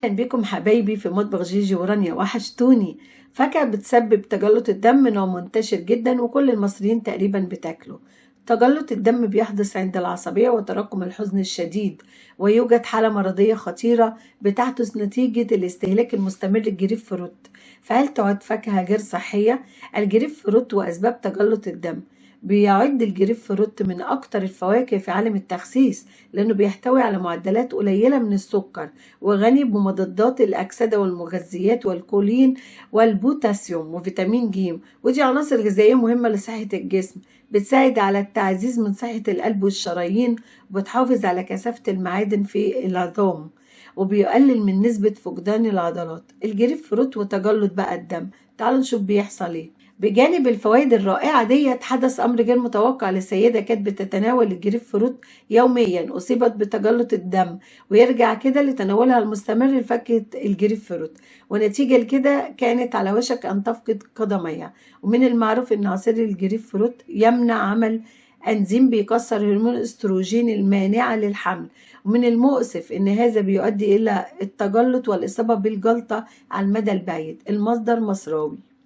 أهلا بكم حبايبي في مطبخ جيجي ورانيا، وحشتوني. فاكهة بتسبب تجلط الدم، نوع منتشر جدا وكل المصريين تقريبا بتاكله. تجلط الدم بيحدث عند العصبية وتراكم الحزن الشديد، ويوجد حالة مرضية خطيرة بتحدث نتيجة الاستهلاك المستمر للجريب فروت. فهل تعد فاكهة غير صحية؟ الجريب فروت وأسباب تجلط الدم. بيعد الجريب فروت من أكتر الفواكه في عالم التخسيس، لأنه بيحتوي على معدلات قليلة من السكر، وغني بمضادات الأكسدة والمغذيات والكولين والبوتاسيوم وفيتامين ج، ودي عناصر غذائية مهمة لصحة الجسم. بتساعد على التعزيز من صحة القلب والشرايين، وبتحافظ على كثافة المعادن في العظام، وبيقلل من نسبة فقدان العضلات. الجريب فروت وتجلط بقى الدم، تعالوا نشوف بيحصل ايه. بجانب الفوائد الرائعة ديت، حدث أمر غير متوقع لسيدة كانت بتتناول الجريب فروت يوميا، أصيبت بتجلط الدم، ويرجع كده لتناولها المستمر لفاكهة الجريب فروت، ونتيجة لكده كانت على وشك أن تفقد قدميها. ومن المعروف أن عصير الجريب فروت يمنع عمل أنزيم بيكسر هرمون الاستروجين المانعة للحمل، ومن المؤسف أن هذا بيؤدي إلى التجلط والإصابة بالجلطة على المدى البعيد. المصدر مصراوي.